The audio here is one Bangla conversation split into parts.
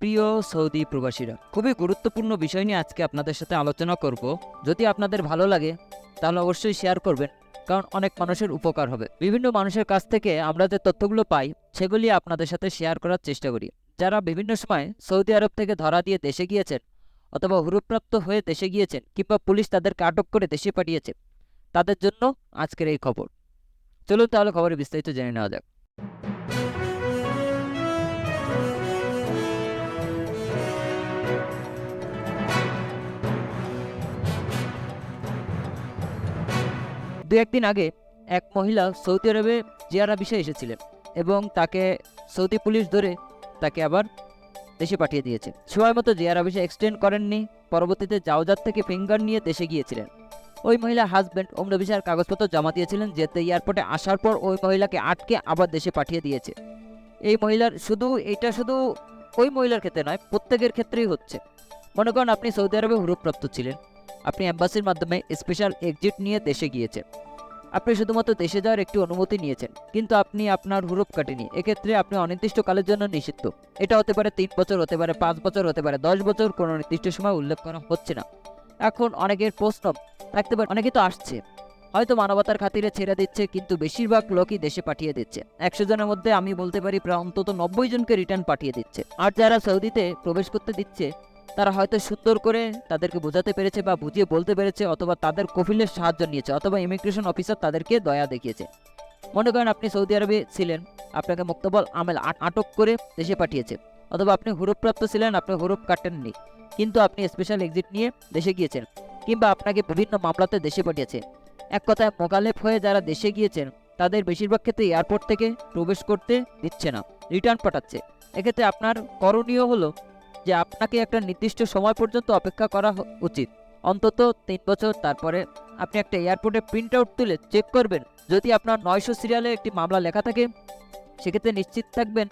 প্রিয় সৌদি প্রবাসীরা, খুবই গুরুত্বপূর্ণ বিষয় নিয়ে আজকে আপনাদের সাথে আলোচনা করব। যদি আপনাদের ভালো লাগে তাহলে অবশ্যই শেয়ার করবেন, কারণ অনেক মানুষের উপকার হবে। বিভিন্ন মানুষের কাছ থেকে আমরা যে তথ্যগুলো পাই সেগুলি আপনাদের সাথে শেয়ার করার চেষ্টা করি। যারা বিভিন্ন সময় সৌদি আরব থেকে ধরা দিয়ে দেশে গিয়েছেন অথবা হুরুপ্রাপ্ত হয়ে দেশে গিয়েছেন কিংবা পুলিশ তাদেরকে আটক করে দেশে পাঠিয়েছে, তাদের জন্য আজকের এই খবর। চলুন তাহলে খবরে বিস্তারিত জেনে নেওয়া যাক। দু একদিন আগে এক মহিলা সৌদি আরবে জিয়ারা বিষয়ে এসেছিলেন এবং তাকে সৌদি পুলিশ ধরে তাকে আবার দেশে পাঠিয়ে দিয়েছে। সময় মতো জিয়ারা বিষয় এক্সটেন্ড করেননি, পরবর্তীতে জাওজাত থেকে ফিঙ্গার নিয়ে দেশে গিয়েছিলেন। ওই মহিলার হাজব্যান্ড ওমরা ভিসার কাগজপত্র জমা দিয়েছিলেন, যেতে এয়ারপোর্টে আসার পর ওই মহিলাকে আটকে আবার দেশে পাঠিয়ে দিয়েছে। এই মহিলার শুধু ওই মহিলার ক্ষেত্রে নয়, প্রত্যেকের ক্ষেত্রেই হচ্ছে। মনে করেন আপনি সৌদি আরবে হুরুপ্রাপ্ত ছিলেন, আপনি অ্যাম্বাসির মাধ্যমে স্পেশাল এক্সিট নিয়ে দেশে গিয়েছেন। আপনি শুধুমাত্র দেশে যাওয়ার একটি অনুমতি নিয়েছেন, কিন্তু আপনি আপনার হুরুপ কাটেনি। এক্ষেত্রে আপনি অনির্দিষ্টকালের জন্য নিষিদ্ধ। এটা হতে পারে 3 বছর, হতে পারে 5 বছর, হতে পারে 10 বছর, কোনো নির্দিষ্ট সময় উল্লেখ করা হচ্ছে না। এখন অনেকের প্রশ্ন থাকতে পারে, অনেকে তো আসছে, হয়তো মানবতার খাতিরে ছেড়ে দিচ্ছে, কিন্তু বেশিরভাগ লোকই দেশে পাঠিয়ে দিচ্ছে। 100 জনের মধ্যে আমি বলতে পারি প্রায় অন্তত 90 জনকে রিটার্ন পাঠিয়ে দিচ্ছে। আর যারা সৌদিতে প্রবেশ করতে দিচ্ছে তারা হয়তো সুন্দর করে তাদেরকে বোঝাতে পেরেছে বা বুঝিয়ে বলতে পেরেছে, অথবা তাদের কফিলের সাহায্য নিয়েছে, অথবা ইমিগ্রেশন অফিসার তাদেরকে দয়া দেখিয়েছে। মনে করেন আপনি সৌদি আরবে ছিলেন, আপনাকে মুক্তবল আমেল আটক করে দেশে পাঠিয়েছে, অথবা আপনি হুরুপ্রাপ্ত ছিলেন, আপনি হুরুপ কাটেননি, কিন্তু আপনি স্পেশাল এক্সিট নিয়ে দেশে গিয়েছেন, কিংবা আপনাকে বিভিন্ন মামলাতে দেশে পাঠিয়েছে। এক কথায় মোকালেফ হয়ে যারা দেশে গিয়েছেন তাদের বেশিরভাগ ক্ষেত্রে এয়ারপোর্ট থেকে প্রবেশ করতে দিচ্ছে না, রিটার্ন পাঠাচ্ছে। এক্ষেত্রে আপনার করণীয় হলো যে আপনাকে একটা নির্দিষ্ট সময় পর্যন্ত অপেক্ষা করা উচিত, অন্তত 3 বছর। তারপরে আপনি একটা এয়ারপোর্টে প্রিন্ট আউট তুলে চেক করবেন, যদি আপনার 900 সিরিয়ালে একটি মামলা লেখা থাকে, সেক্ষেত্রে নিশ্চিত থাকবেন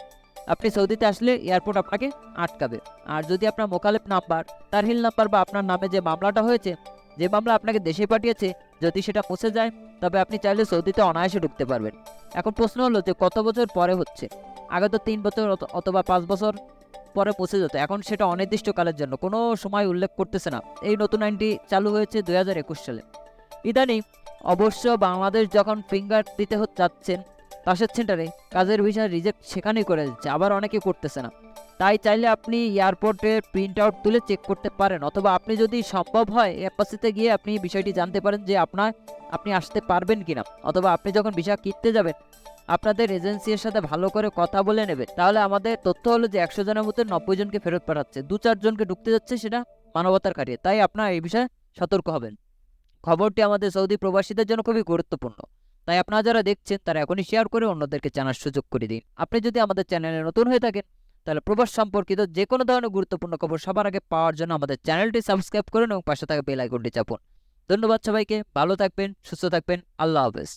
আপনি সৌদিতে আসলে এয়ারপোর্ট আপনাকে আটকাবে। আর যদি আপনার মোকালেফ নাম্বার, তারহিল নাম্বার বা আপনার নামে যে মামলাটা হয়েছে, যে মামলা আপনাকে দেশে পাঠিয়েছে, যদি সেটা মুছে যায়, তবে আপনি চাইলে সৌদিতে অনায়াসে ঢুকতে পারবেন। এখন প্রশ্ন হলো যে কত বছর পরে হচ্ছে। আগে তো 3 বছর অথবা 5 বছর পরে পৌঁছে যেত, এখন সেটা অনির্দিষ্টকালের জন্য কোনো সময় উল্লেখ করতেছে না। এই নতুন আইনটি চালু হয়েছে 2021 সালে। ইদানিং অবশ্য বাংলাদেশ যখন ফিঙ্গার দিতে যাচ্ছেন পাশের সেন্টারে, কাজের ভিসা রিজেক্ট সেখানেই করে দিচ্ছে, আবার অনেকে করতেছে না। তাই চাইলে আপনি এয়ারপোর্টের প্রিন্ট আউট তুলে চেক করতে পারেন, অথবা আপনি যদি সম্ভব হয় এম্বাসিতে গিয়ে আপনি বিষয়টি জানতে পারেন যে আপনি আসতে পারবেন কিনা, অথবা আপনি যখন ভিসা কিনতে যাবেন আপনাদের এজেন্সির সাথে ভালো করে কথা বলে নেবেন। তাহলে আমাদের তথ্য হলো যে 100 জনের মধ্যে 90 জনকে ফেরত পাঠাচ্ছে, 2-4 জনকে ঢুকতে যাচ্ছে, সেটা মানবতার খাতিরে। তাই আপনার এই বিষয়ে সতর্ক হবেন। খবরটি আমাদের সৌদি প্রবাসীদের জন্য খুবই গুরুত্বপূর্ণ, তাই আপনারা যারা দেখছেন তারা এখনই শেয়ার করে অন্যদেরকে জানার সুযোগ করে দিন। আপনি যদি আমাদের চ্যানেলে নতুন হয়ে থাকেন তাহলে প্রবাস সম্পর্কিত যে কোনো ধরনের গুরুত্বপূর্ণ খবর সবার আগে পাওয়ার জন্য আমাদের চ্যানেলটি সাবস্ক্রাইব করুন এবং পাশে থাকা বেল আইকনটি চাপুন। ধন্যবাদ সবাইকে, ভালো থাকবেন, সুস্থ থাকবেন, আল্লাহ হাফেজ।